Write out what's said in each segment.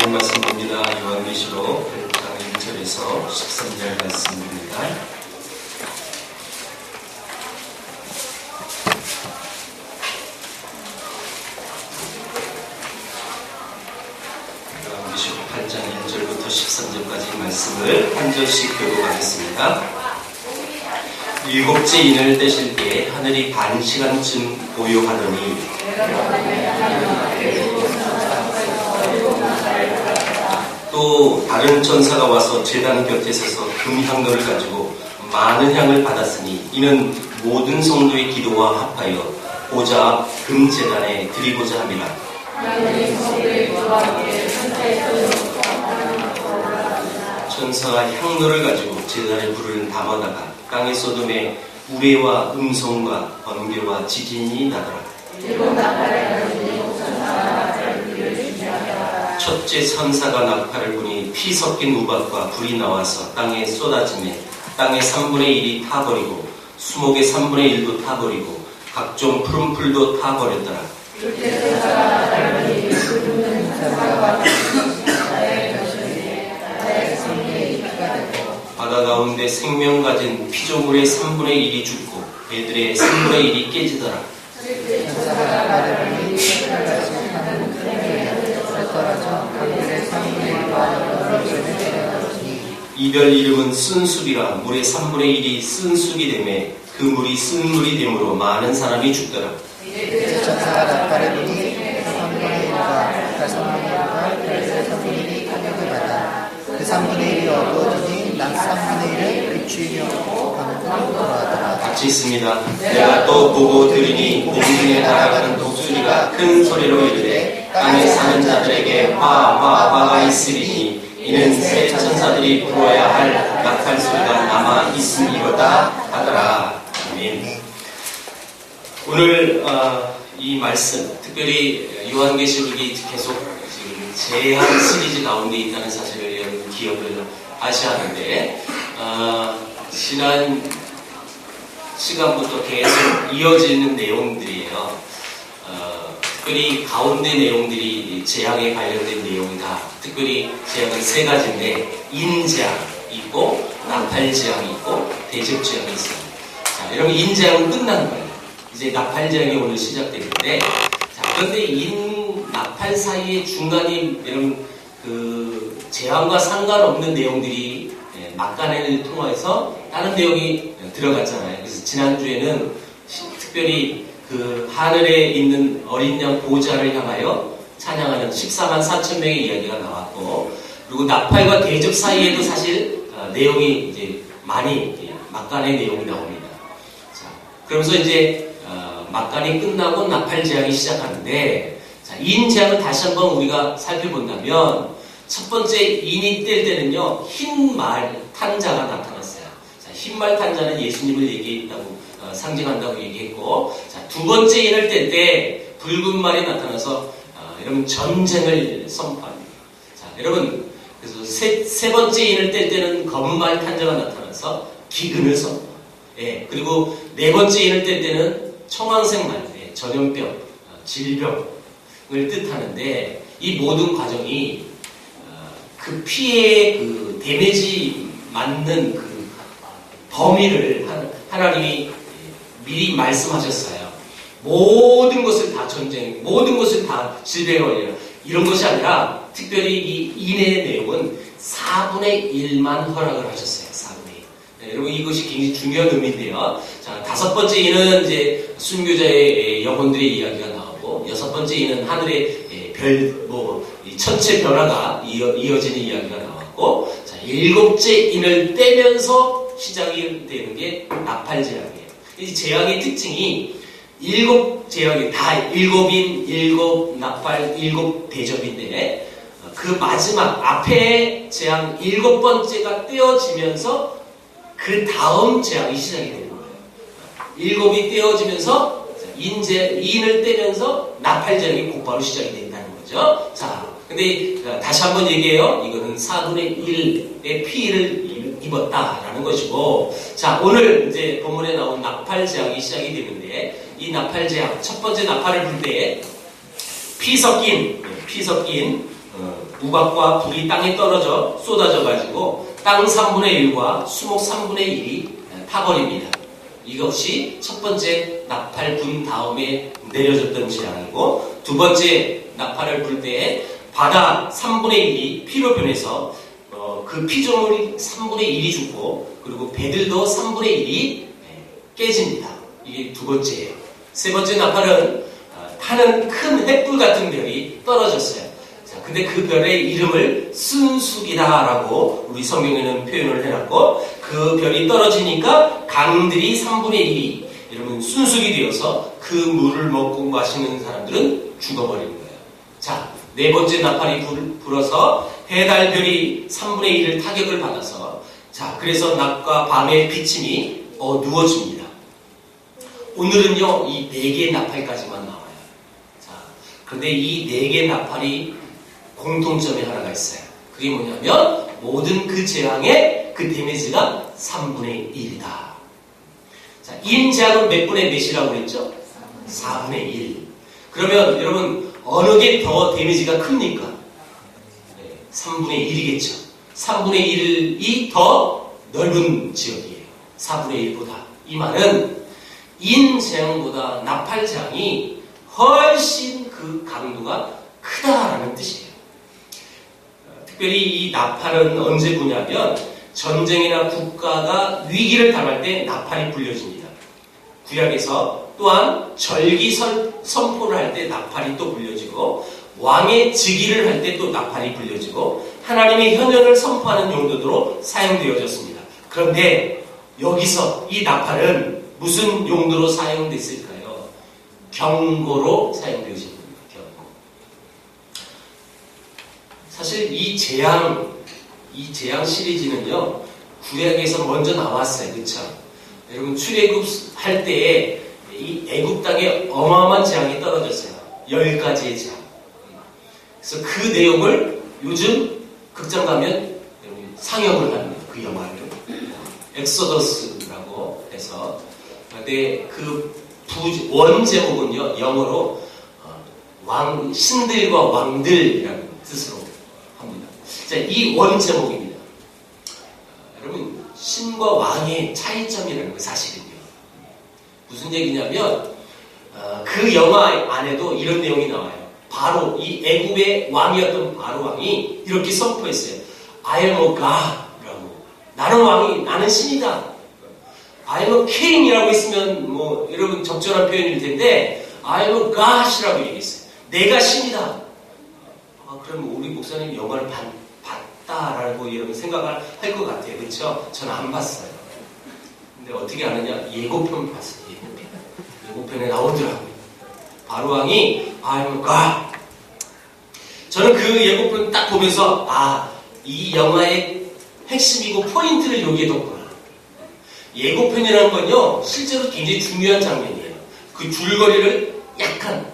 하나님 말씀 봅니다. 요한계시록 8장 1절에서 13절 말씀입니다. 요한계시록 8장 1절부터 13절까지 말씀을 한 절씩 교독하겠습니다. 일곱째 인을 떼실 때 하늘이 반 시간쯤 고요하더니 또 다른 천사가 와서 제단 곁에 서서 금향로를 가지고 많은 향을 받았으니 이는 모든 성도의 기도와 합하여 보좌 앞 금제단에 드리고자 함이라. 천사가 향로를 가지고 제단에 불을 담아다가 땅의 소돔에 우레와 음성과 번개와 지진이 나더라. 첫째 천사가 나팔을 부니 피 섞인 우박과 불이 나와서 땅에 쏟아지매 땅의 3분의 1이 타버리고 수목의 3분의 1도 타버리고 각종 푸른 풀도 타버렸더라. 바다 가운데 생명 가진 피조물의 3분의 1이 죽고 배들의 3분의 1이 깨지더라. 이별 이름은 쓴숲이라 물의 3분의 1이 쓴숲이 되매 그 물이 쓴물이 되므로 많은 사람이 죽더라. 천사가 나팔을 부니 3분의 1과 3분의 1과 별의 3분의 1이 타격을 받아 그 3분의 1이 어두워지니 난 3분의 1을 그 주인이 없고 방으로 돌아가더라. 같이 있습니다. 내가 또 보고 들으니 공중에 날아가는 독수리가 큰 소리로 이르되 땅에 사는 자들에게 화가 있으리니 이는 새 천사들이 불어야 할 나팔 소리가 남아 있음이로다 하더라. 아멘. 오늘 이 말씀, 특별히 요한계시록이 계속 지금 제한 시리즈 가운데 있다는 사실을 여러분 기억을 하셔야 하는데 지난 시간부터 계속 이어지는 내용들이에요. 특별히 가운데 내용들이 재앙에 관련된 내용이다. 특별히 재앙은 세 가지인데 인재앙이 있고 나팔재앙이 있고 대접재앙이 있습니다. 자, 여러분 인재앙은 끝난 거예요. 이제 나팔재앙이 오늘 시작되는데 자, 그런데 나팔 사이의 중간에 여러분 그 재앙과 상관없는 내용들이 막간을 통해서 다른 내용이 들어갔잖아요. 그래서 지난주에는 특별히 그 하늘에 있는 어린 양 보좌를 향하여 찬양하는 14만 4천 명의 이야기가 나왔고, 그리고 나팔과 대접 사이에도 사실 내용이 이제 많이 막간의 내용이 나옵니다. 자, 그러면서 이제 막간이 끝나고 나팔 재앙이 시작하는데, 자, 인 재앙을 다시 한번 우리가 살펴본다면 첫 번째 인이 뗄 때는요 흰 말 탄자가 나타났어요. 자, 흰 말 탄자는 예수님을 얘기했다고 상징한다고 얘기했고, 자, 두 번째 인을 뗄 때 붉은 말이 나타나서 여러분 전쟁을 선포합니다. 자, 여러분 그래서 세 번째 인을 뗄 때는 검은 말 탄자가 나타나서 기근을 선포합니다. 예, 그리고 네 번째 인을 뗄 때는 청황색 말, 전염병, 질병을 뜻하는데 이 모든 과정이 그 피해의 그 데미지 맞는 그 범위를 하나님이 미리 말씀하셨어요. 모든 것을 다 전쟁, 모든 것을 다 질병에 걸려요. 이런 것이 아니라 특별히 이 인의 내용은 4분의 1만 허락을 하셨어요. 4분의 1. 네, 여러분 이것이 굉장히 중요한 의미인데요. 자, 다섯 번째 인은 이제 순교자의 영혼들의 이야기가 나오고, 여섯 번째 인은 하늘의 천체 변화가 이어지는 이야기가 나왔고, 자, 일곱째 인을 떼면서 시작이 되는 게 나팔 재앙이에요. 이 재앙의 특징이 일곱 재앙이 다 일곱인, 일곱 나팔, 일곱 대접인데 그 마지막 앞에 재앙 일곱 번째가 떼어지면서 그 다음 재앙이 시작이 되는 거예요. 일곱이 떼어지면서 인을 떼면서 나팔 재앙이 곧바로 시작이 된다는 거죠. 자, 근데 다시 한번 얘기해요. 이거는 4분의 1의 피해를 입었다라는 것이고, 자, 오늘 이제 본문에 나온 나팔 재앙이 시작이 되는데, 이 나팔 재앙, 첫 번째 나팔을 불 때 피 섞인 우박과 불이 땅에 떨어져 쏟아져 가지고 땅 3분의 1과 수목 3분의 1이 타버립니다. 이것이 첫 번째 나팔 분 다음에 내려졌던 재앙이고, 두 번째 나팔을 불 때에 바다 3분의 1이 피로 변해서 그 피조물이 3분의 1이 죽고, 그리고 배들도 3분의 1이 깨집니다. 이게 두 번째예요. 세 번째 나팔은 타는 큰 횃불 같은 별이 떨어졌어요. 자, 근데 그 별의 이름을 순수기다라고 우리 성경에는 표현을 해놨고, 그 별이 떨어지니까 강들이 3분의 1이 이러면 순수기 되어서 그 물을 먹고 마시는 사람들은 죽어버리는 거예요. 자, 네 번째 나팔이 불어서 해달별이 3분의 1을 타격을 받아서, 자, 그래서 낮과 밤의 비침이 어두워집니다. 오늘은요, 이 4개의 나팔까지만 나와요. 자, 그런데 이 4개의 나팔이 공통점이 하나가 있어요. 그게 뭐냐면, 모든 그 재앙의 그 데미지가 3분의 1이다. 자, 인재앙은 몇 분의 몇이라고 그랬죠? 4분의 1. 그러면 여러분, 어느 게 더 데미지가 큽니까? 네, 3분의 1이겠죠. 3분의 1이 더 넓은 지역이에요. 4분의 1보다. 이 말은 인재앙보다 나팔재앙이 훨씬 그 강도가 크다라는 뜻이에요. 특별히 이 나팔은 언제 부냐면 전쟁이나 국가가 위기를 당할 때 나팔이 불려집니다. 구약에서 또한 절기 선포를 할 때 나팔이 또 불려지고, 왕의 즉위를 할 때 또 나팔이 불려지고, 하나님의 현현을 선포하는 용도로 사용되어졌습니다. 그런데 여기서 이 나팔은 무슨 용도로 사용됐을까요? 경고로 사용되어진 겁니다. 경고. 사실 이 재앙 시리즈는요, 구약에서 먼저 나왔어요. 그쵸? 여러분, 출애굽할 때에 이 애굽 땅에 어마어마한 재앙이 떨어졌어요. 10가지의 재앙. 그래서 그 내용을 요즘 극장 가면 상영을 합니다. 그 영화를. 엑소더스라고 해서. 근데 그 원 제목은요, 영어로 신들과 왕들이라는 뜻으로 합니다. 자, 이 원 제목입니다. 여러분, 신과 왕의 차이점이라는 거 사실은요. 무슨 얘기냐면, 그 영화 안에도 이런 내용이 나와요. 바로 이 애굽의 왕이었던 바로 왕이 이렇게 선포했어요. I am a God라고. 나는 왕이, 나는 신이다. I am a King이라고 했으면 뭐 여러분 적절한 표현일 텐데, I am a God이라고 얘기했어요. 내가 신이다. 그럼 우리 목사님 영화를 봤다라고 여러분 생각을 할 것 같아요. 그렇죠? 저는 안 봤어요. 근데 어떻게 아느냐? 예고편 봤어요. 예고편에 나오더라고요. 바로 왕이 I am God. 저는 그 예고편 딱 보면서 이 영화의 핵심이고 포인트를 여기에 뒀구나. 예고편이라는 건요, 실제로 굉장히 중요한 장면이에요. 그 줄거리를 약간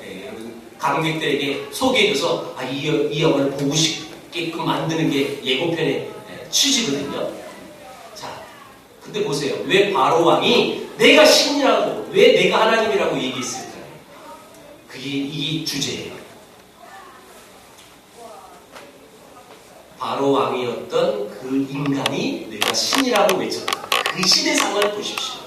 관객들에게 소개해줘서 이 영화를 보고 싶게끔 만드는 게 예고편의 취지거든요. 자, 근데 보세요. 왜 바로 왕이 내가 신이라고, 왜 내가 하나님이라고 얘기했을까요? 그게 이 주제예요. 바로 왕이었던 그 인간이 내가 신이라고 외쳤다. 그 신의 상을 보십시오.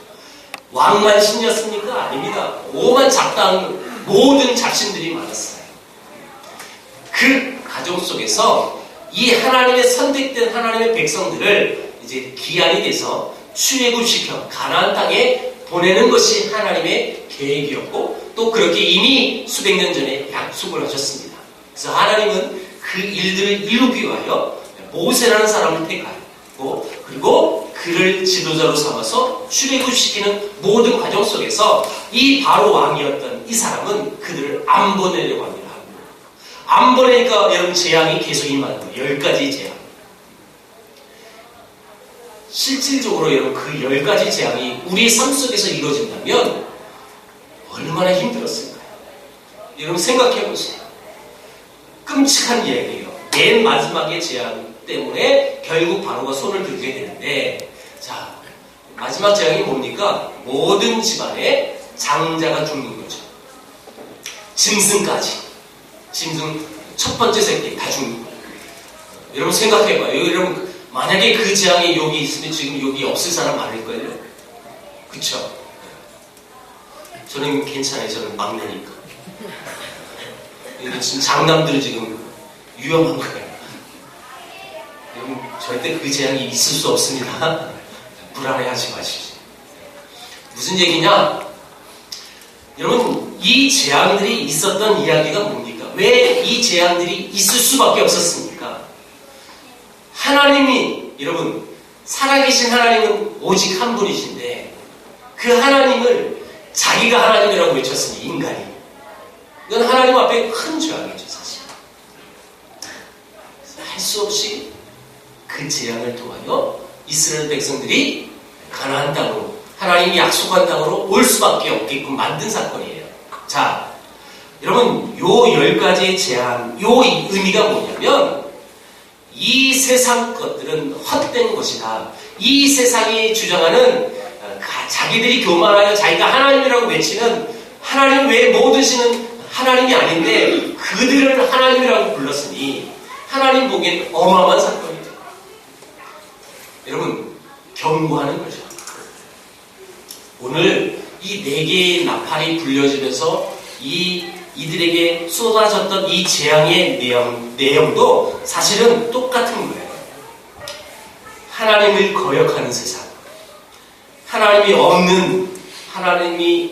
왕만 신이었습니까? 아닙니다. 오만 잡다한 모든 잡신들이 많았어요. 그 가정 속에서 이 하나님의 선택된 하나님의 백성들을 이제 기한이 돼서 출애굽시켜 가나안 땅에 보내는 것이 하나님의 계획이었고, 또 그렇게 이미 수백 년 전에 약속을 하셨습니다. 그래서 하나님은 그 일들을 이루기 위하여 모세라는 사람을 택하였고, 그리고 그를 지도자로 삼아서 출애굽시키는 모든 과정 속에서 이 바로 왕이었던 이 사람은 그들을 안 보내려고 합니다. 안 보내니까 여러분 재앙이 계속 임하는 거예요. 10가지 재앙. 실질적으로 여러분 그 10가지 재앙이 우리의 삶 속에서 이루어진다면 얼마나 힘들었을까요? 여러분 생각해 보세요. 끔찍한 이야기예요. 맨 마지막의 재앙 때문에 결국 바로가 손을 들게 되는데, 자, 마지막 재앙이 뭡니까? 모든 집안에 장자가 죽는 거죠. 짐승까지. 짐승 첫 번째 새끼 다 죽는 거예요. 여러분 생각해봐요. 여러분 만약에 그 재앙이 여기 있으면 지금 여기 없을 사람 많을걸요? 그쵸? 저는 괜찮아요. 저는 막내니까. 이거 지금 장남들은 지금 위험한 거예요. 여러분 절대 그 재앙이 있을 수 없습니다. 불안해하지 마십시오. 무슨 얘기냐? 여러분 이 재앙들이 있었던 이야기가 뭡니까? 왜 이 재앙들이 있을 수밖에 없었습니까? 하나님이 여러분 살아계신 하나님은 오직 한 분이신데 그 하나님을 자기가 하나님이라고 외쳤으니 인간이 이건 하나님 앞에 큰 죄악이죠 사실. 할 수 없이 그 재앙을 통하여 이스라엘 백성들이 가나안 땅으로 하나님이 약속한 땅으로 올 수밖에 없게끔 만든 사건이에요. 자, 여러분 요 10가지의 재앙, 요 의미가 뭐냐면 이 세상 것들은 헛된 것이다. 이 세상이 주장하는 자기들이 교만하여 자기가 하나님이라고 외치는 하나님 외에 모든 신은 하나님이 아닌데 그들을 하나님이라고 불렀으니 하나님 보기엔 어마어마한 사건이죠. 여러분 경고하는 거죠. 오늘 이 4개의 나팔이 불려지면서 이들에게 쏟아졌던 이 재앙의 내용도 사실은 똑같은 거예요. 하나님을 거역하는 세상, 하나님이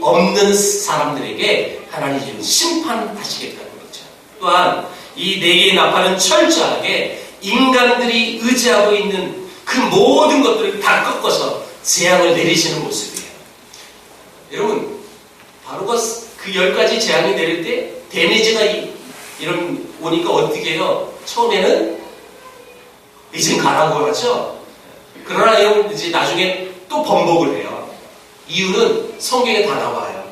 없는 사람들에게 하나님이 심판하시겠다는 거죠. 또한 이 4개의 나팔은 철저하게 인간들이 의지하고 있는 그 모든 것들을 다 꺾어서 재앙을 내리시는 모습이에요. 여러분 바로가 그 10가지 재앙이 내릴 때 데미지가 오니까 어떻게 해요? 처음에는 이제 가라고 하죠. 그러나 여러분 이제 나중에 또 번복을 해요. 이유는 성경에 다 나와요.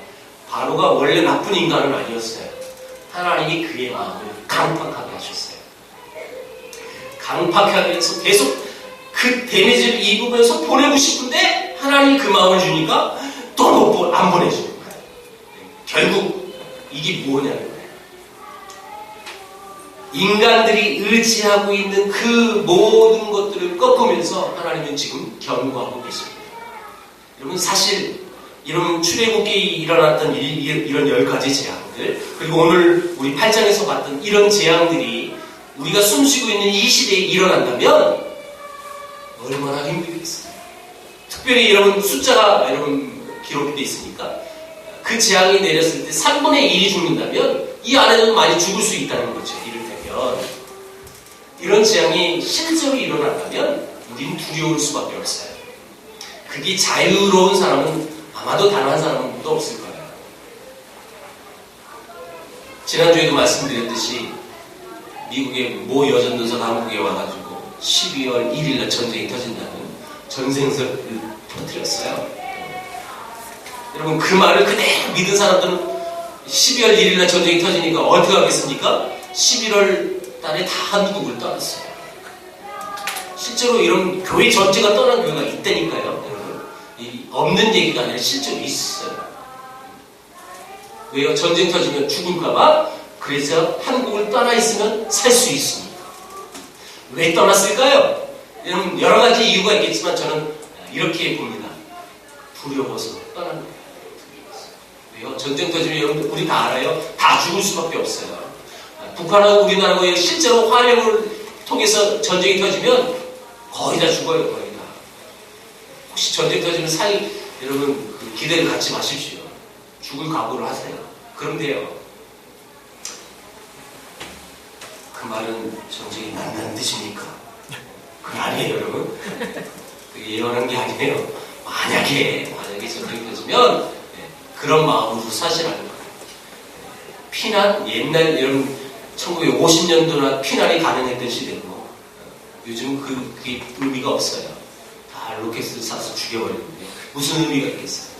바로가 원래 나쁜 인간은 아니었어요. 하나님이 그의 마음을 강팍하게 하셨어요. 강팍하게 해서 계속 그 데미지를 입으면서 보내고 싶은데 하나님이 그 마음을 주니까 또 안 보내주는 거예요. 결국 이게 뭐냐는 거예요. 인간들이 의지하고 있는 그 모든 것들을 꺾으면서 하나님은 지금 경고하고 계십니다. 여러분 사실 이런 출애굽기에 일어났던 이런 10가지 재앙들 그리고 오늘 우리 8장에서 봤던 이런 재앙들이 우리가 숨쉬고 있는 이 시대에 일어난다면 얼마나 힘들겠어요. 특별히 여러분 숫자가 기록되어 있으니까 그 재앙이 내렸을 때 3분의 1이 죽는다면 이 안에는 많이 죽을 수 있다는 거죠. 이를테면 이런 재앙이 실제로 일어난다면 우리는 두려울 수밖에 없어요. 그게 자유로운 사람은 아마도 단 한 사람도 없을 거예요. 지난주에도 말씀드렸듯이 미국의 모 여전도사가 한국에 와가지고 12월 1일날 전쟁이 터진다는 전생설을 터뜨렸어요. 여러분 그 말을 그대로 믿은 사람들은 12월 1일날 전쟁이 터지니까 어떻게 하겠습니까? 11월 달에 다 한국을 떠났어요. 실제로 이런 교회 전체가 떠난 교회가 있다니까요. 여러분 없는 얘기가 아니라 실제로 있어요. 왜요? 전쟁 터지면 죽을까봐 그래서 한국을 떠나 있으면 살 수 있습니다. 왜 떠났을까요? 여러분 여러 가지 이유가 있겠지만 저는 이렇게 봅니다. 두려워서 떠난 거예요. 왜요? 전쟁 터지면 여러분 우리 다 알아요. 다 죽을 수밖에 없어요. 북한하고 우리나라가 실제로 화력을 통해서 전쟁이 터지면 거의 다 죽어요. 거의 다. 혹시 전쟁 터지면 여러분 그 기대를 갖지 마십시오. 죽을 각오를 하세요. 그럼 돼요. 그 말은 전쟁이 난다는 뜻입니까? 그건 아니에요, 여러분. 그게 예언한 게 아니에요. 만약에 전쟁이 터지면 그런 마음으로 사실하는 거예요. 피난, 옛날 여러분 1950년도나 피난이 가능했던 시대고 요즘 그게 의미가 없어요. 다 로켓을 쏴서 죽여버리는데 무슨 의미가 있겠어요?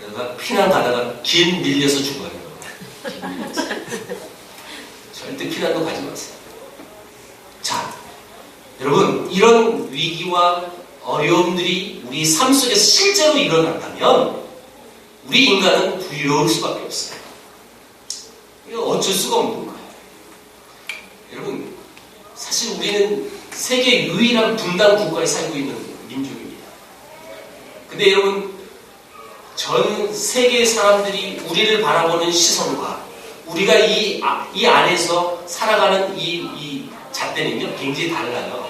그러다가 피난 가다가 길 밀려서 죽어요. 절대 피난도 가지 마세요. 자, 여러분 이런 위기와 어려움들이 우리 삶 속에서 실제로 일어난다면 우리 인간은 두려울 수밖에 없어요. 이거 어쩔 수가 없는 거예요. 여러분 사실 사실 우리는 세계 유일한 분단 국가에 살고 있는 민족입니다. 근데 여러분, 전 세계 사람들이 우리를 바라보는 시선과 우리가 이 안에서 살아가는 이 잣대는요, 굉장히 달라요.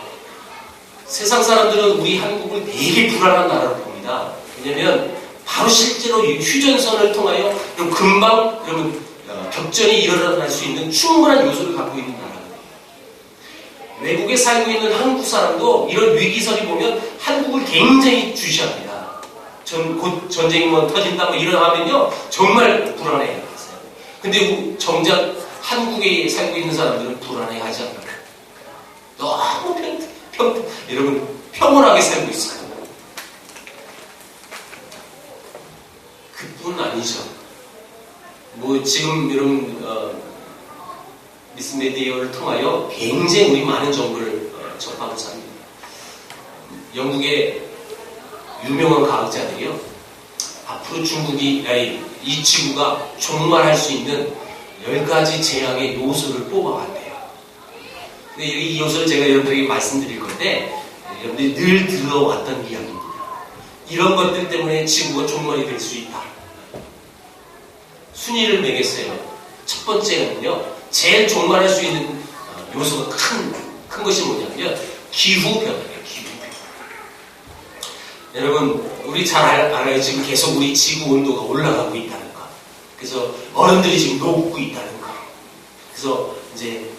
세상 사람들은 우리 한국을 되게 불안한 나라로 봅니다. 왜냐면 바로 실제로 이 휴전선을 통하여 금방 격전이 일어날 수 있는 충분한 요소를 갖고 있는 나라거든요. 외국에 살고 있는 한국 사람도 이런 위기설이 보면 한국을 굉장히 주시합니다. 곧 전쟁이 뭐 터진다 뭐 일어나면요 정말 불안해요. 근데 정작 한국에 살고 있는 사람들은 불안해하지 않아요. 너무 여러분 평온하게 살고 있어요. 그뿐 아니죠. 뭐 지금 여러분 미스 메디어를 통하여 굉장히 우리 많은 정보를 접하고 삽니다. 영국의 유명한 과학자들이요, 앞으로 이 지구가 종말할 수 있는 10가지 재앙의 요소를 뽑아왔대요. 근데 이 요소를 제가 여러분들에게 말씀드릴 건데, 여러분들이 늘 들어왔던 이야기입니다. 이런 것들 때문에 지구가 종말이 될 수 있다. 순위를 매겼어요. 첫 번째는요, 제일 종말할 수 있는 요소가 큰 것이 뭐냐면 기후변화예요. 기후변화. 여러분, 우리 잘 알아요. 지금 계속 우리 지구 온도가 올라가고 있다는 거. 그래서 얼음들이 지금 녹고 있다는 거. 그래서 이제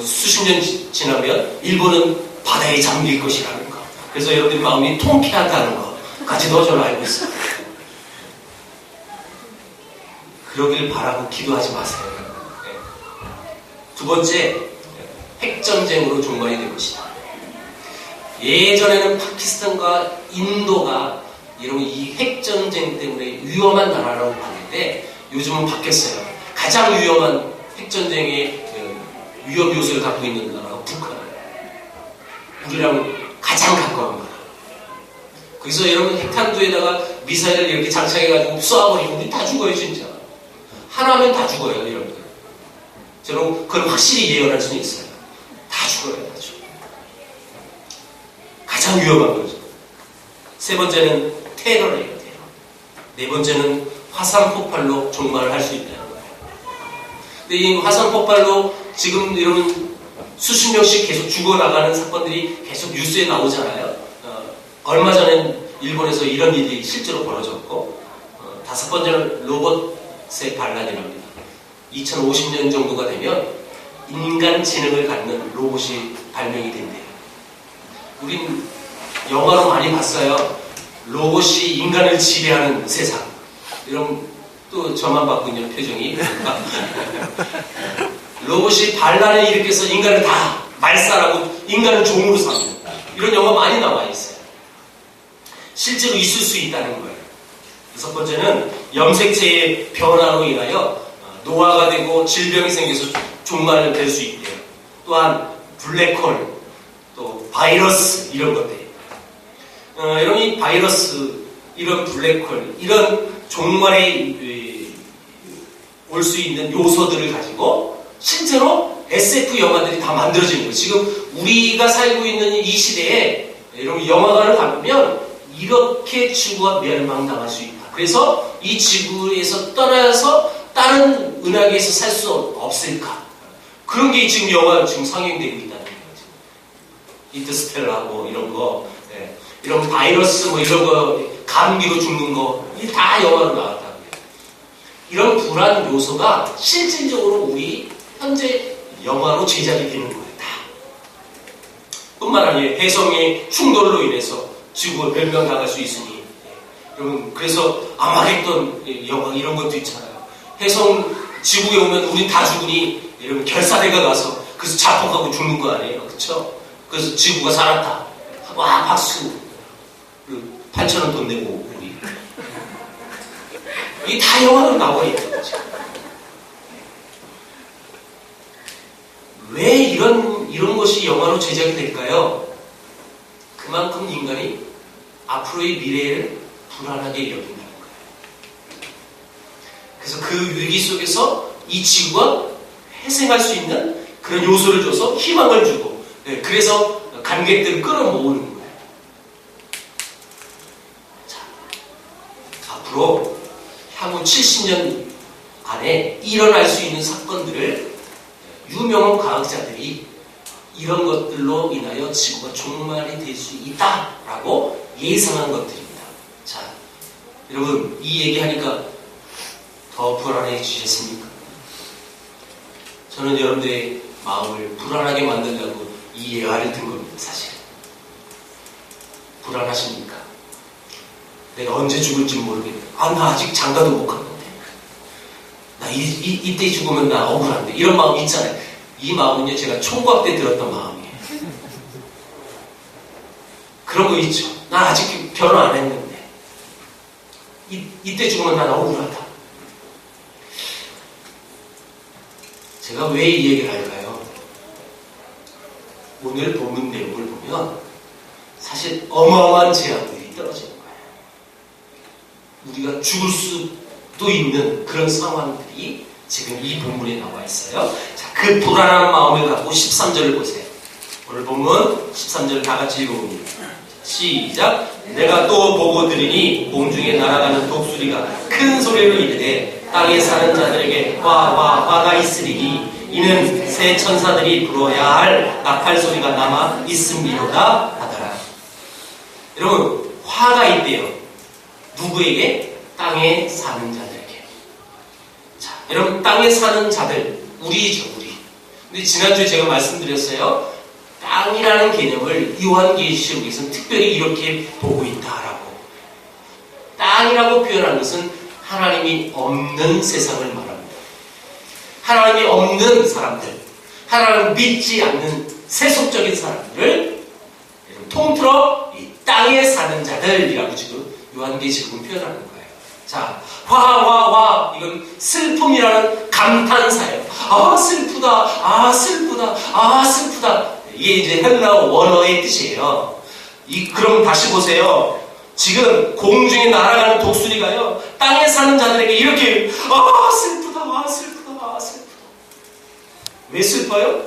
수십 년 지나면 일본은 바다에 잠길 것이라는 거. 그래서 여러분들 마음이 통쾌하다는 거까지도 저는 알고 있어요. 그러길 바라고 기도하지 마세요. 네. 두 번째, 핵전쟁으로 종말이 될 것이다. 예전에는 파키스탄과 인도가 여러분 이 핵전쟁 때문에 위험한 나라라고 봤는데 요즘은 바뀌었어요. 가장 위험한 핵전쟁의 위험 요소를 갖고 있는 나라가 북한이에요. 우리랑 가장 가까운 나라. 그래서 여러분 핵탄두에다가 미사일을 이렇게 장착해가지고 쏴버리면 우리 다 죽어요, 진짜. 하나면 다 죽어요, 여러분들. 저는 그걸 확실히 예언할 수는 있어요. 다 죽어요, 다 죽어요. 가장 위험한 거죠. 세 번째는 테러예요, 테러. 네 번째는 화산 폭발로 종말을 할 수 있다는 거예요. 근데 이 화산 폭발로 지금 여러분 수십 명씩 계속 죽어나가는 사건들이 계속 뉴스에 나오잖아요. 얼마 전엔 일본에서 이런 일이 실제로 벌어졌고, 다섯 번째는 로봇의 반란이랍니다. 2050년 정도가 되면 인간 지능을 갖는 로봇이 발명이 된대요. 우린 영화로 많이 봤어요. 로봇이 인간을 지배하는 세상. 이런 또 저만 받고 있는 표정이. 로봇이 반란을 일으켜서 인간을 다 말살하고 인간을 종으로 삼는 이런 영화 많이 나와 있어요. 실제로 있을 수 있다는 거예요. 여섯 번째는 염색체의 변화로 인하여 노화가 되고 질병이 생겨서 종말을 될 수 있대요. 또한 블랙홀, 또 바이러스 이런 것들. 이런 이 바이러스, 이런 블랙홀, 이런 종말에 올 수 있는 요소들을 가지고 실제로 SF 영화들이 다 만들어지는 거예요. 지금 우리가 살고 있는 이 시대에 이런 영화관을 가보면 이렇게 지구가 멸망당할 수 있다. 그래서 이 지구에서 떠나서 다른 은하계에서 살 수 없을까? 그런 게 지금 영화 지금 상영되고 있다는 거죠. 인터스텔라 뭐 이런 거, 네. 이런 바이러스 뭐 이런 거, 감기로 죽는 거, 이게 다 영화로 나왔다고요. 이런 불안 요소가 실질적으로 우리 현재 영화로 제작이 되는 거예요. 다. 뿐만 아니라 해성의 충돌로 인해서 지구가 멸망당할 수 있으니, 여러분 그래서 아마겟돈 영화 이런 것도 있잖아요. 해성 지구에 오면 우린 다 죽으니 여러분 결사대가 가서 그래서 자폭하고 죽는 거 아니에요, 그렇죠? 그래서 지구가 살았다. 와 박수. 8,000원 돈 내고 우리. 이게 다 영화로 나와 있는 거죠. 왜 이런 것이 영화로 제작이 될까요? 그만큼 인간이 앞으로의 미래를 불안하게 여긴다는 거예요. 그래서 그 위기 속에서 이 지구가 회생할 수 있는 그런 요소를 줘서 희망을 주고 네, 그래서 관객들을 끌어모으는 거예요. 자, 앞으로 향후 70년 안에 일어날 수 있는 사건들을 유명한 과학자들이 이런 것들로 인하여 지구가 종말이 될 수 있다라고 예상한 것들입니다. 자, 여러분 이 얘기하니까 더 불안해지셨습니까? 저는 여러분들의 마음을 불안하게 만들려고 이 예화를 든 겁니다. 사실 불안하십니까? 내가 언제 죽을지 모르겠네. 나 아직 장가도 못 갔는데 나 이때 죽으면 나 억울한데 이런 마음 있잖아요. 이 마음은요 제가 총각 때 들었던 마음이에요. 그런 거 있죠. 나 아직 결혼 안 했는데 이때 죽으면 난 억울하다. 제가 왜 이 얘기를 할까요? 오늘 본문 내용을 보면 사실 어마어마한 재앙들이 떨어지는 거예요. 우리가 죽을 수도 있는 그런 상황들이 지금 이 본문에 나와 있어요. 자, 그 불안한 마음을 갖고 13절을 보세요. 오늘 본문 13절 다 같이 읽어봅니다. 시작. 내가 또 보고 들으니 공중에 날아가는 독수리가 큰 소리로 이르되 땅에 사는 자들에게 화가 있으리니 이는 새 천사들이 불어야 할 나팔 소리가 남아 있음이로다 하더라. 여러분 화가 있대요. 누구에게? 땅에 사는 자들에게. 자, 여러분 땅에 사는 자들 우리죠, 우리. 근데 지난주에 제가 말씀드렸어요. 땅이라는 개념을 요한계시록에서는 특별히 이렇게 보고 있다라고. 땅이라고 표현한 것은 하나님이 없는 세상을 말합니다. 하나님이 없는 사람들, 하나님을 믿지 않는 세속적인 사람들을 통틀어 이 땅에 사는 자들이라고 지금 요한계시록은 표현하는 거예요. 자, 화 이건 슬픔이라는 감탄사예요. 아 슬프다, 슬프다. 이게 이제 헬라어 원어의 뜻이에요. 그럼 다시 보세요. 지금 공중에 날아가는 독수리가요 땅에 사는 자들에게 이렇게 슬프다. 왜 슬퍼요?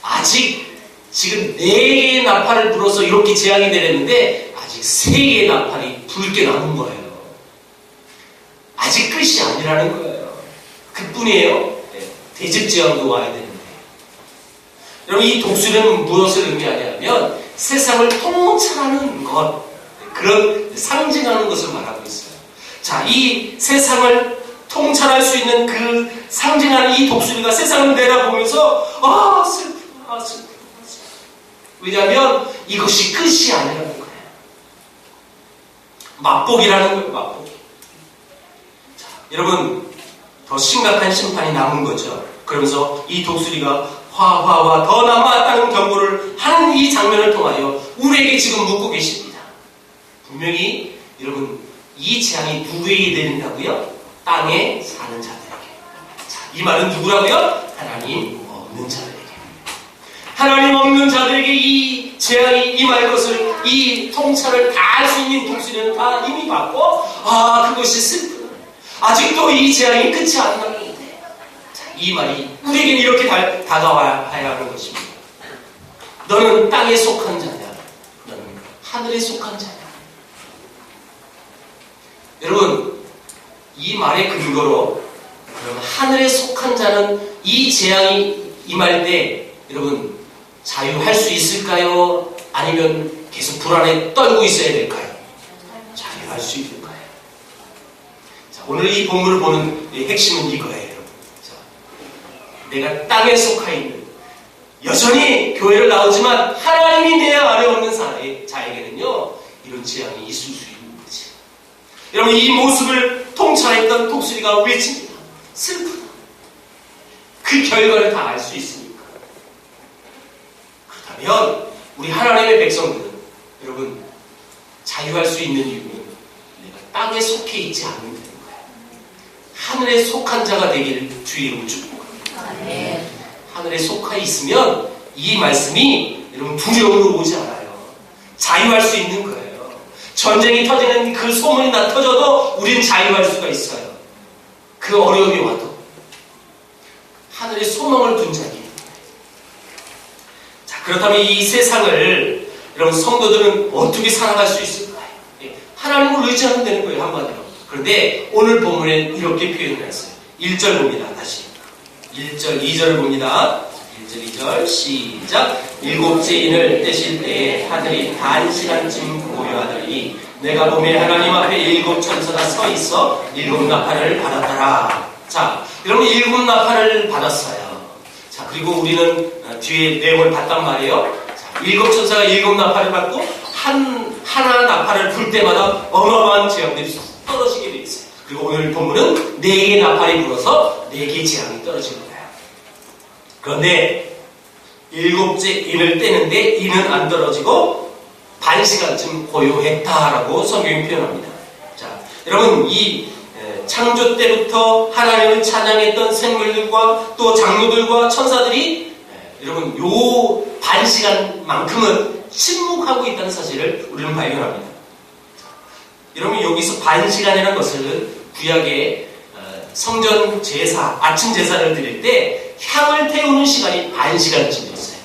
아직 지금 4개의 나팔을 불어서 이렇게 재앙이 내렸는데 아직 3개의 나팔이 붉게 남은 거예요. 아직 끝이 아니라는 거예요. 그뿐이에요. 대집재앙도 와야 되는데. 여러분 이 독수리는 무엇을 의미하냐면 세상을 통찰하는 것, 그런 상징하는 것을 말하고 있어요. 자, 이 세상을 통찰할 수 있는 그 상징하는 이 독수리가 세상을 내다보면서 슬프다. 왜냐하면 이것이 끝이 아니라는 거예요. 맛보기라는 거예요. 맛보기. 자, 여러분 더 심각한 심판이 남은 거죠. 그러면서 이 독수리가 화와 더 남아있다는 경고를 하는 이 장면을 통하여 우리에게 지금 묻고 계십니다. 분명히 여러분 이 재앙이 누구에게 내린다고요? 땅에 사는 자들에게. 자, 이 말은 누구라고요? 하나님 없는 자들에게. 하나님 없는 자들에게 이 재앙이 임할 것을, 이 통찰을 다 할 수 있는 독수리는 다 이미 받고 그것이 슬프다. 아직도 이 재앙이 끝이 안 났는데. 자, 이 말이 우리에게는 이렇게 다가와야 하는 것입니다. 너는 땅에 속한 자냐? 너는 하늘에 속한 자냐? 여러분 이 말의 근거로 그럼 하늘에 속한 자는 이 재앙이 임할 때 여러분 자유할 수 있을까요? 아니면 계속 불안에 떨고 있어야 될까요? 자유할 수 있을 거예요. 자, 오늘 이 본문을 보는 핵심은 이거예요. 여러분. 자, 내가 땅에 속하 있는 여전히 교회를 나오지만 하나님이 내 안에 없는 자에게는요 이런 재앙이 있을 수 있는 거지. 여러분 이 모습을 통찰했던 독수리가 외칩니다. 슬프다. 그 결과를 다 알 수 있으니까. 그렇다면 우리 하나님의 백성들은 여러분 자유할 수 있는 이유는 내가 땅에 속해 있지 않으면 되는 거예요. 하늘에 속한 자가 되기를 주의 이름으로 축복합니다. 하늘에 속해 있으면 이 말씀이 여러분 두려움으로 오지 않아요. 자유할 수 있는 거예요. 전쟁이 터지는 그 소문이 나 터져도 우리는 자유할 수가 있어요. 그 어려움이 와도 하늘에 소망을 둔 자기. 자, 그렇다면 이 세상을 여러분 성도들은 어떻게 살아갈 수 있을까요? 하나님을 의지하면 되는 거예요, 한마디로. 그런데 오늘 본문엔 이렇게 표현을 했어요. 1절 봅니다. 다시 1절 2절을 봅니다. 1절 2절 시작. 일곱째 인을 떼실 때에 하늘이 반시간쯤 고요하더니 내가 보매 하나님 앞에 일곱 천사가 서 있어 일곱 나팔을 받았더라. 자, 여러분 일곱 나팔을 받았어요. 자, 그리고 우리는 뒤에 내용을 봤단 말이에요. 자, 일곱 천사가 일곱 나팔을 받고 하나 나팔을 불 때마다 어마어마한 재앙들이 떨어지게 되어 있어요. 그리고 오늘 본문은 4개의 나팔이 불어서 4개의 재앙이 떨어지는 거예요. 그런데 일곱째 인을 떼는데 인은 안 떨어지고 반시간쯤 고요했다라고 성경이 표현합니다. 자, 여러분 이 창조 때부터 하나님을 찬양했던 생물들과 또 장로들과 천사들이 여러분 요 반시간만큼은 침묵하고 있다는 사실을 우리는 발견합니다. 여러분 여기서 반시간이라는 것은 구약의 성전 제사, 아침 제사를 드릴 때 향을 태우는 시간이 반시간쯤이었어요.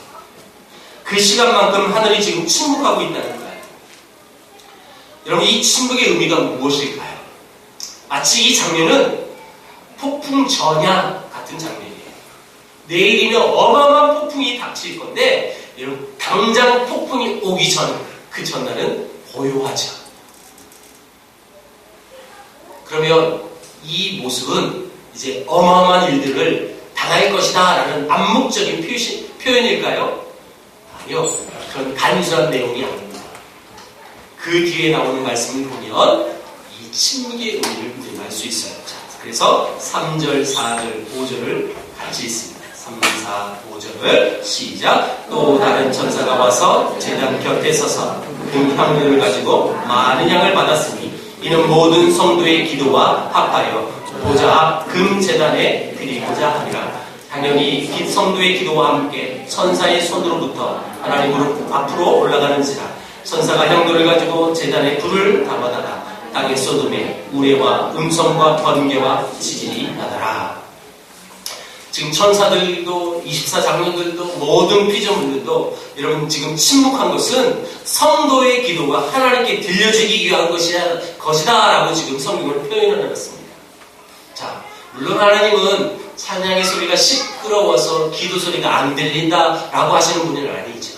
그 시간만큼 하늘이 지금 침묵하고 있다는 거예요. 여러분 이 침묵의 의미가 무엇일까요? 마치 이 장면은 폭풍 전야 같은 장면이에요. 내일이면 어마어마한 폭풍이 닥칠 건데 여러분 당장 폭풍이 오기 전 그 전날은 고요하죠. 그러면 이 모습은 이제 어마어마한 일들을 당할 것이다 라는 암묵적인 표현일까요? 아니요. 그런 단순한 내용이 아닙니다. 그 뒤에 나오는 말씀을 보면 이 침묵의 의미를 우리가 알 수 있어요. 자, 그래서 3절, 4절, 5절을 같이 읽습니다. 3, 4, 5절을 시작. 또 다른 천사가 와서 제단 곁에 서서 금향료를 가지고 많은 양을 받았으니 이는 모든 성도의 기도와 합하여 보좌 앞 금제단에 드리고자 하리라. 당연히 성도의 기도와 함께 천사의 손으로부터 하나님으로 앞으로 올라가는지라. 천사가 향로를 가지고 제단에 불을 담아다가 땅에 쏟음에 우레와 음성과 번개와 지진이 나더라. 지금 천사들도 24장로들도 모든 피조물들도 여러분 지금 침묵한 것은 성도의 기도가 하나님께 들려주기 위한 것이다 라고 지금 성경을 표현을 해놨습니다. 자, 물론 하나님은 찬양의 소리가 시끄러워서 기도 소리가 안 들린다 라고 하시는 분은 아니죠.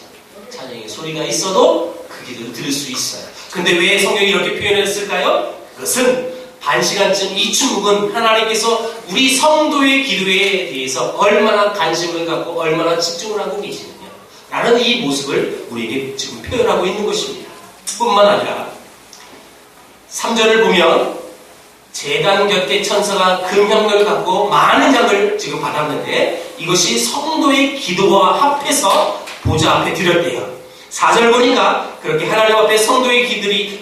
찬양의 소리가 있어도 그 기도를 들을 수 있어요. 근데 왜 성경이 이렇게 표현했을까요? 그것은 반시간쯤 이 침묵은 하나님께서 우리 성도의 기도에 대해서 얼마나 관심을 갖고 얼마나 집중을 하고 계시느냐 라는 이 모습을 우리에게 지금 표현하고 있는 것입니다. 뿐만 아니라 3절을 보면 제단 곁에 천사가 금향로를 갖고 많은 양을 지금 받았는데 이것이 성도의 기도와 합해서 보좌 앞에 드렸대요. 4절 보니까 그렇게 하나님 앞에 성도의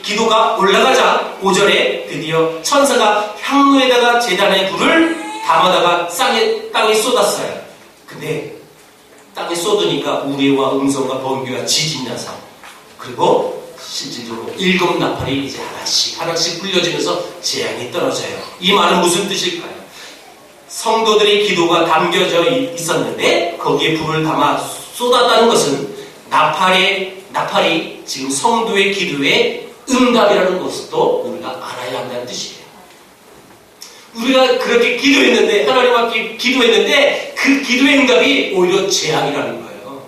기도가 올라가자 5절에 드디어 천사가 향로에다가 제단의 불을 담아다가 땅에 쏟았어요. 근데 땅에 쏟으니까 우레와 음성과 번개와 지진이 나서 그리고 실질적으로 7 나팔이 이제 하나씩 불려지면서 재앙이 떨어져요. 이 말은 무슨 뜻일까요? 성도들의 기도가 담겨져 있었는데 거기에 불을 담아 쏟았다는 것은 나팔이 지금 성도의 기도에 응답이라는 것도 우리가 알아야 한다는 뜻이에요. 우리가 그렇게 기도했는데 하나님 앞에 기도했는데 그 기도의 응답이 오히려 재앙이라는 거예요.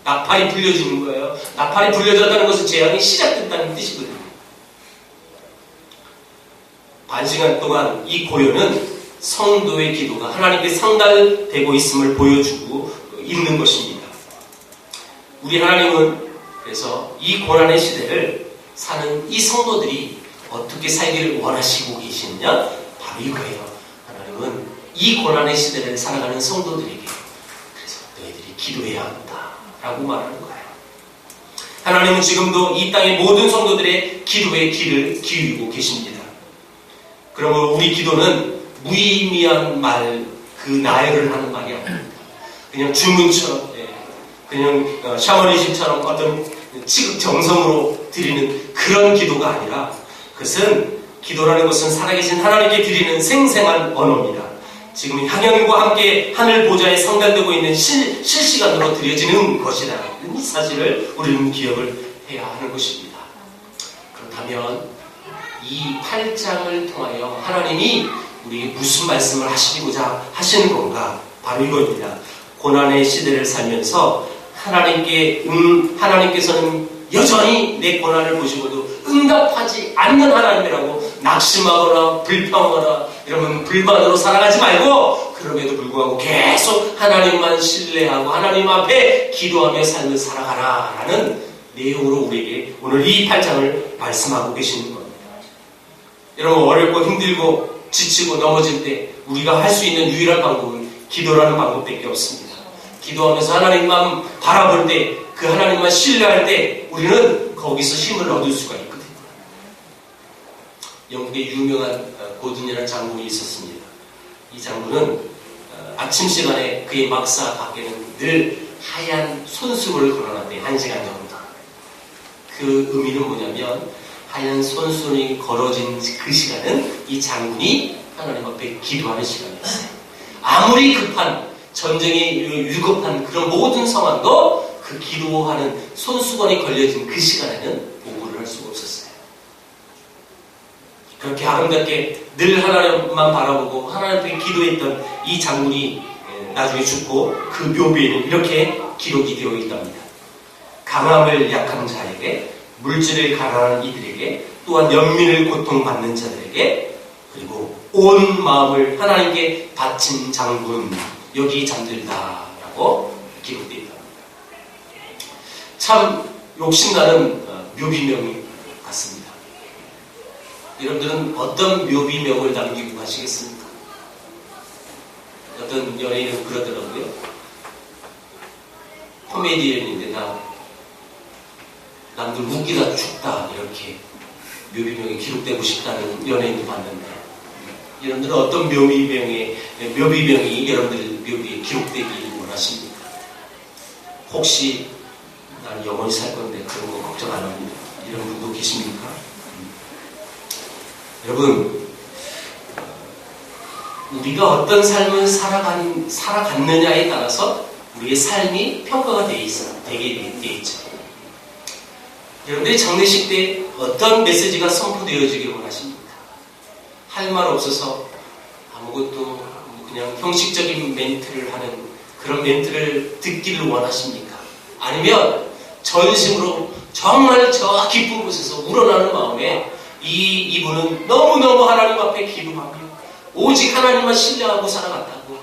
나팔이 불려지는 거예요. 나팔이 불려졌다는 것은 재앙이 시작됐다는 뜻이거든요. 반시간 동안 이 고요는 성도의 기도가 하나님께 상달되고 있음을 보여주고 있는 것입니다. 우리 하나님은 그래서 이 고난의 시대를 사는 이 성도들이 어떻게 살기를 원하시고 계시느냐? 바로 이거예요. 하나님은 이 고난의 시대를 살아가는 성도들에게 그래서 너희들이 기도해야 한다 라고 말하는 거예요. 하나님은 지금도 이 땅의 모든 성도들의 기도에 귀를 기울이고 계십니다. 그러면 우리 기도는 무의미한 말, 그 나열을 하는 말이 아닙니다. 그냥 주문처럼 그냥 샤머니즘처럼 어떤 지극 정성으로 드리는 그런 기도가 아니라 그것은 기도라는 것은 살아계신 하나님께 드리는 생생한 언어입니다. 지금 향연과 함께 하늘 보좌에 상달되고 있는 실시간으로 드려지는 것이라는 이 사실을 우리는 기억을 해야 하는 것입니다. 그렇다면 이 8장을 통하여 하나님이 우리에게 무슨 말씀을 하시고자 하시는 건가? 바로 이겁니다. 고난의 시대를 살면서 하나님께서는 여전히 내 고난을 보시고도 응답하지 않는 하나님이라고 낙심하거나 불평하거나 이러면 불만으로 살아가지 말고, 그럼에도 불구하고 계속 하나님만 신뢰하고 하나님 앞에 기도하며 삶을 살아가라 라는 내용으로 우리에게 오늘 이 8장을 말씀하고 계시는 겁니다. 여러분, 어렵고 힘들고 지치고 넘어질 때 우리가 할 수 있는 유일한 방법은 기도라는 방법밖에 없습니다. 기도하면서 하나님만 바라볼 때, 그 하나님만 신뢰할 때 우리는 거기서 힘을 얻을 수가 있거든요. 영국에 유명한 고든이라는 장군이 있었습니다. 이 장군은 아침 시간에 그의 막사 밖에는 늘 하얀 손수건을 걸어놨대요. 1시간 정도. 그 의미는 뭐냐면 하얀 손수건이 걸어진 그 시간은 이 장군이 하나님 앞에 기도하는 시간이었어요. 아무리 급한 전쟁이 위급한 그런 모든 상황도 그 기도하는 손수건이 걸려진 그 시간에는 보고를 할 수가 없었어요. 그렇게 아름답게 늘 하나님만 바라보고 하나님 앞에 기도했던 이 장군이 나중에 죽고 그 묘비에는 이렇게 기록이 되어 있답니다. 강함을 약한 자에게, 물질을 가난한 이들에게, 또한 연민을 고통받는 자들에게, 그리고 온 마음을 하나님께 바친 장군 여기 잠들다라고 기록되어 있답니다. 참 욕심나는 묘비명이 같습니다. 여러분들은 어떤 묘비명을 남기고 가시겠습니까? 어떤 연예인은 그러더라고요. 코미디언인데 남들 웃기다 죽다 이렇게 묘비명이 기록되고 싶다는 연예인도 봤는데, 여러분들은 어떤 묘비명이 여러분들 묘비에 기록되기를 원하십니까? 혹시 난 영원히 살 건데 그런 거 걱정 안 합니다. 이런 분도 계십니까? 여러분, 우리가 어떤 삶을 살아갔느냐에 따라서 우리의 삶이 평가가 되게 돼 있죠. 여러분들이 장례식 때 어떤 메시지가 선포되어지길 원하십니까? 할 말 없어서 아무것도 그냥 형식적인 멘트를 하는 그런 멘트를 듣기를 원하십니까? 아니면 전심으로 정말 저 깊은 곳에서 우러나는 마음에 이분은 너무너무 하나님 앞에 기도하며 오직 하나님만 신뢰하고 살아갔다고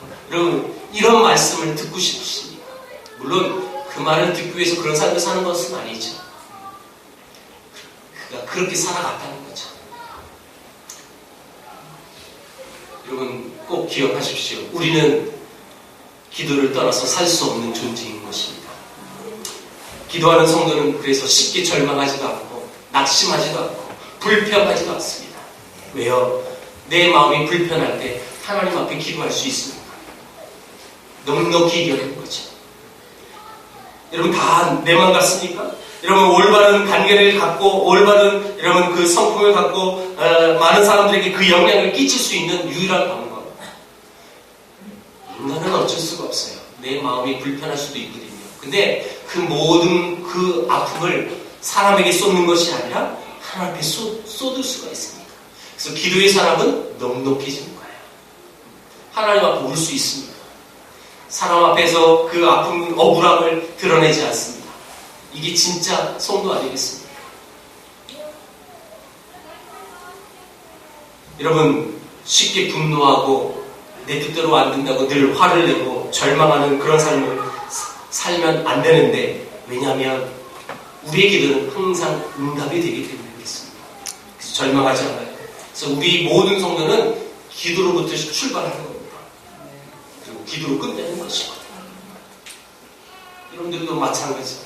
이런 말씀을 듣고 싶으십니까? 물론 그 말을 듣기 위해서 그런 삶을 사는 것은 아니죠. 그가 그렇게 살아갔다는 거죠. 여러분 꼭 기억하십시오. 우리는 기도를 떠나서 살 수 없는 존재인 것입니다. 기도하는 성도는 그래서 쉽게 절망하지도 않고 낙심하지도 않고 불평하지도 않습니다. 왜요? 내 마음이 불편할 때 하나님 앞에 기도할 수 있습니다. 넉넉히 이겨내는 거죠. 여러분 다 내 맘 같습니까? 여러분 올바른 관계를 갖고 올바른 여러분 그 성품을 갖고 많은 사람들에게 그 영향을 끼칠 수 있는 유일한 방법. 인간은 어쩔 수가 없어요. 내 마음이 불편할 수도 있거든요. 근데 그 모든 그 아픔을 사람에게 쏟는 것이 아니라 하나님 앞에 쏟을 수가 있습니다. 그래서 기도의 사람은 넉넉해지는 거예요. 하나님 앞에 올 수 있습니다. 사람 앞에서 그 아픔, 억울함을 드러내지 않습니다. 이게 진짜 성도 아니겠습니까? 여러분 쉽게 분노하고 내 뜻대로 안 된다고 늘 화를 내고 절망하는 그런 삶을 살면 안 되는데, 왜냐하면 우리의 기도는 항상 응답이 되기 때문에 그렇습니다. 그래서 절망하지 않아요. 그래서 우리 모든 성도는 기도로부터 출발하는 겁니다. 그리고 기도로 끝내는 것이거든요. 여러분들도 마찬가지예요.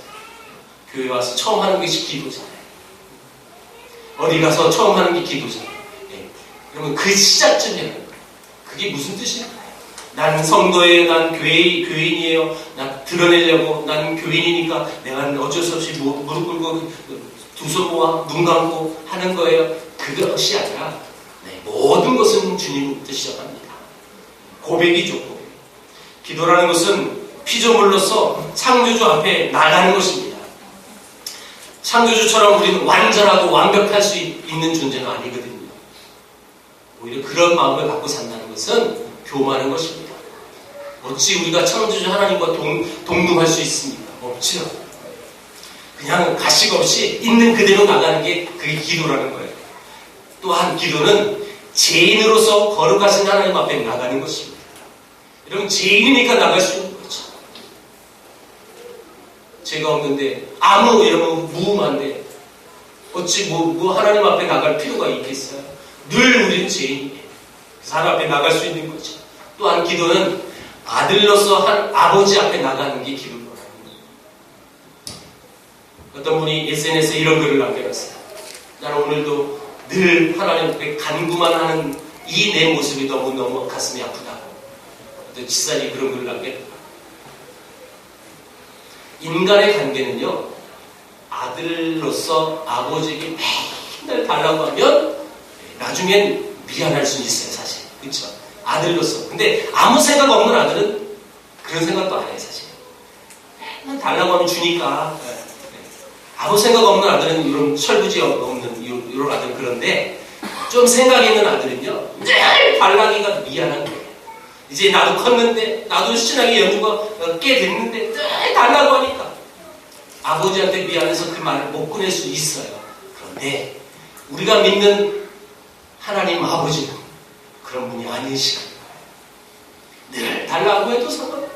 교회 와서 처음 하는 것이 기도잖아요. 어디 가서 처음 하는 게 기도잖아요. 네. 여러분 그 시작점이에요. 그게 무슨 뜻일까요? 난 성도예요. 난 교인이에요. 난 드러내려고. 난 교인이니까 내가 어쩔 수 없이 무릎 꿇고 두 손 모아 눈 감고 하는 거예요. 그것이 아니라 모든 것은 주님부터 시작합니다. 고백이죠. 고백. 기도라는 것은 피조물로서 창조주 앞에 나가는 것입니다. 창조주처럼 우리는 완전하고 완벽할 수 있는 존재는 아니거든요. 오히려 그런 마음을 갖고 산다는 것은 교만한 것입니다. 어찌 우리가 창조주 하나님과 동등할 수 있습니까? 없죠. 그냥 가식 없이 있는 그대로 나가는 게 그게 기도라는 거예요. 또한 기도는 죄인으로서 거룩하신 하나님 앞에 나가는 것입니다. 여러분, 죄인이니까 나갈 수 있는 거죠. 죄가 없는데 이러면 무음한데 어찌 하나님 앞에 나갈 필요가 있겠어요? 늘 우리는 죄인이에요. 하나님 앞에 나갈 수 있는 거죠. 또한 기도는 아들로서 한 아버지 앞에 나가는 게 기도라는 거예요. 어떤 분이 SNS에 이런 글을 남겨놨어요. 나는 오늘도 늘 하나님 앞에 간구만 하는 이 내 모습이 너무너무 가슴이 아프다고. 어떤 지사님이 그런 글을 남겨놨어요. 인간의 관계는요, 아들로서 아버지에게 맨날 달라고 하면 나중엔 미안할 수 있어요, 사실. 그렇죠? 아들로서. 근데 아무 생각 없는 아들은 그런 생각도 안 해요, 사실. 맨날 달라고 하면 주니까. 아무 생각 없는 아들은 이런 철부지 없는 이런 아들은 그런데 좀 생각이 있는 아들은요, 늘 달라기가 미안한 거예요. 이제 나도 컸는데, 나도 신앙의 연주가 꽤 됐는데, 늘 달라고 하니까 아버지한테 미안해서 그 말을 못 꺼낼 수 있어요. 그런데 우리가 믿는 하나님 아버지는 그런 분이 아니시간 늘 달라고 해도 상관없어요.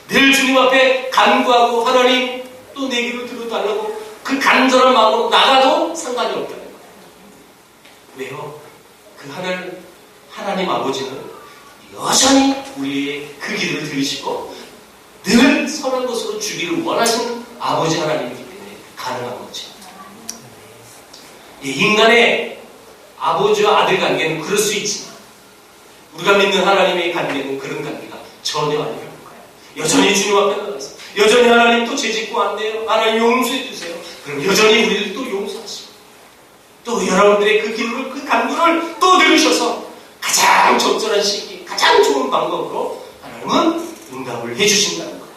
늘 주님 앞에 간구하고 하나님 또 내 길을 들어달라고 그 간절한 마음으로 나가도 상관이 없다는 거예요. 왜요? 그 하나님 아버지는 여전히 우리의 그 기도를 들으시고 늘 선한 것으로 주기를 원하시는 아버지 하나님이기 때문에 가능한 거죠. 인간의 아버지와 아들 관계는 그럴 수 있지만 우리가 믿는 하나님의 관계는 그런 관계가 전혀 아니라는 거예요. 여전히 주님 앞에 나가서 여전히 하나님 또 죄짓고 안 돼요. 하나님 용서해 주세요. 그럼 여전히 우리를 또 용서하시고 또 여러분들의 그 기도를 그 간구를 또 들으셔서 가장 적절한 시기 가장 좋은 방법으로 하나님은 응답을 해주신다는 거예요.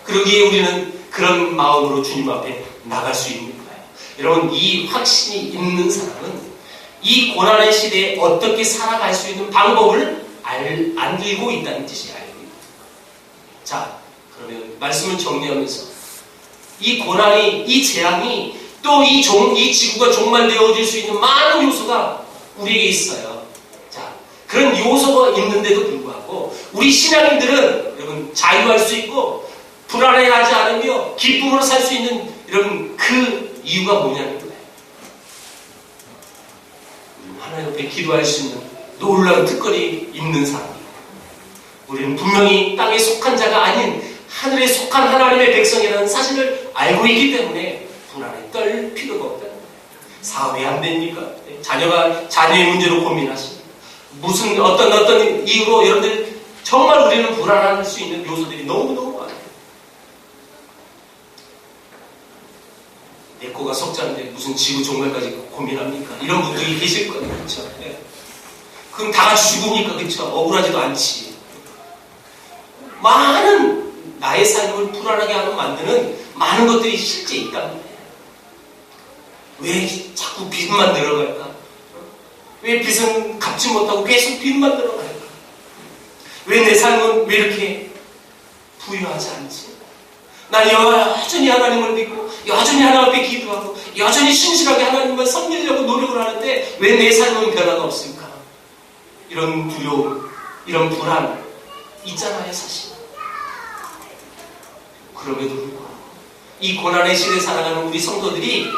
그러기에 우리는 그런 마음으로 주님 앞에 나갈 수 있는 거예요. 여러분, 이 확신이 있는 사람은 이 고난의 시대에 어떻게 살아갈 수 있는 방법을 알고 있다는 뜻이 알고 있는 거예요. 자, 그러면 말씀을 정리하면서 이 고난이, 이 재앙이 또 이 지구가 종말되어질 수 있는 많은 요소가 우리에게 있어요. 자, 그런 요소가 있는데도 불구하고 우리 신앙인들은 여러분 자유할 수 있고 불안해하지 않으며 기쁨으로 살 수 있는 여러분 그 이유가 뭐냐는 거예요. 하나님 앞에 기도할 수 있는 놀라운 특권이 있는 사람이에요. 우리는 분명히 땅에 속한 자가 아닌 하늘에 속한 하나님의 백성이라는 사실을 알고 있기 때문에 불안에 떨 필요가 없다는 거예요. 사업이 안 됩니까? 자녀의 문제로 고민하십니까? 무슨 어떤 이유로 여러분들 정말 우리는 불안할 수 있는 요소들이 너무너무 많아요. 내 거가 석자인데 무슨 지구 종말까지 고민합니까? 이런 분들이 계실 거예요. 그렇죠? 네. 그럼 다 같이 죽으니까 그렇죠? 억울하지도 않지. 많은 나의 삶을 불안하게 하고 만드는 많은 것들이 실제 있단 말이에요. 왜 자꾸 빚만 늘어갈까? 왜 빚은 갚지 못하고 계속 빚만 늘어갈까? 왜 내 삶은 왜 이렇게 부유하지 않지? 난 여전히 하나님을 믿고 여전히 하나님 앞에 기도하고 여전히 신실하게 하나님을 섬기려고 노력을 하는데 왜 내 삶은 변화가 없을까? 이런 두려움, 이런 불안 있잖아요, 사실. 그럼에도 불구하고 이 고난의 시대에 살아가는 우리 성도들이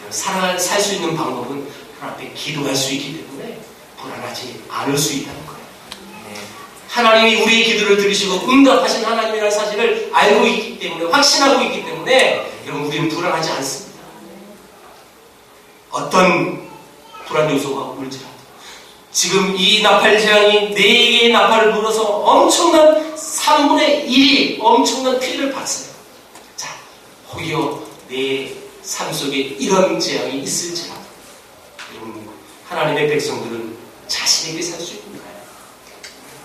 살 수 있는 방법은 하나님 앞에 기도할 수 있기 때문에 불안하지 않을 수 있다는 거예요. 하나님이 우리의 기도를 들으시고 응답하신 하나님이라는 사실을 알고 있기 때문에 확신하고 있기 때문에 여러분 우리는 불안하지 않습니다. 어떤 불안 요소가 올지라도 지금 이 나팔 재앙이 4개의 나팔을 불어서 엄청난 3분의 1이 엄청난 피해를 봤어요. 자, 혹여 내 삶 속에 이런 재앙이 있을지라도 여러분 하나님의 백성들은 자신에게 살 수 있는가요?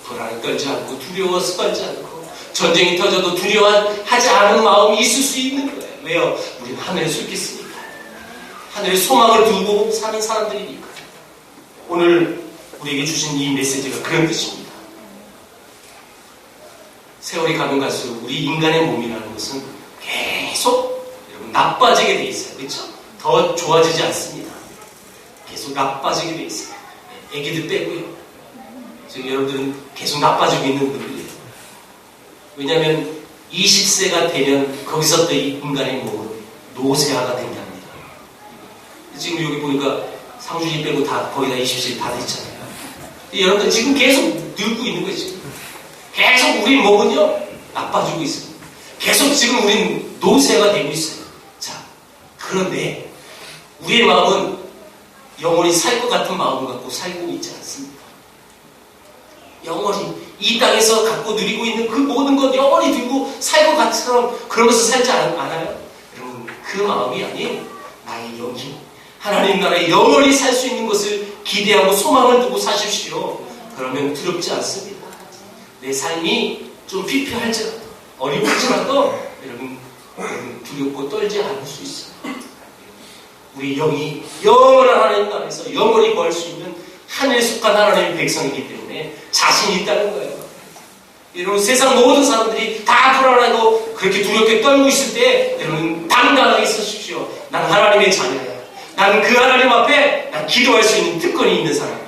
불안에 떨지 않고 두려워서 떨지 않고 전쟁이 터져도 두려워하지 않은 마음이 있을 수 있는 거예요. 왜요? 우리는 하늘에 서 있겠으니까. 하늘에 소망을 두고 사는 사람들이니까. 오늘 우리에게 주신 이 메시지가 그런 뜻입니다. 세월이 가면 갈수록 우리 인간의 몸이라는 것은 계속 여러분 나빠지게 돼 있어요. 그렇죠? 더 좋아지지 않습니다. 계속 나빠지게 돼 있어요. 애기들 빼고요. 지금 여러분들은 계속 나빠지고 있는 분들이에요. 왜냐하면 20세가 되면 거기서부터 이 인간의 몸은 노쇠화가 된답니다. 지금 여기 보니까 상준이 빼고 다 거의 다 20세 다 됐잖아요. 여러분들 지금 계속 늙고 있는 거예요. 지금. 계속 우리 몸은요 나빠지고 있어요. 계속 지금 우리는 노쇠가 되고 있어요. 자, 그런데 우리의 마음은 영원히 살 것 같은 마음을 갖고 살고 있지 않습니까? 영원히 이 땅에서 갖고 누리고 있는 그 모든 것 영원히 들고 살 것 같처럼 그러면서 살지 않아요? 여러분 그 마음이 아닌 나의 영이 하나님 나라에 영원히 살 수 있는 것을 기대하고 소망을 두고 사십시오. 그러면 두렵지 않습니다. 내 삶이 좀 피폐할지라도 어려울지라도 여러분 두렵고 떨지 않을 수 있어요. 우리 영이 영원한 하나님 나라에서 영원히 구할 수 있는 하늘에 속한 하나님의 백성이기 때문에 자신이 있다는 거예요. 여러분 세상 모든 사람들이 다 불안하고 그렇게 두렵게 떨고 있을 때 여러분 당당하게 서십시오. 난 하나님의 자녀야. 나는 그 하나님 앞에 난 기도할 수 있는 특권이 있는 사람이야.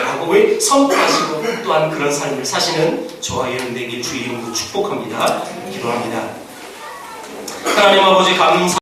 라고 선포하시고 또한 그런 삶을 사시는 저와 여러분 되길 주의 이름으로 축복합니다. 기도합니다. 하나님 아버지 감사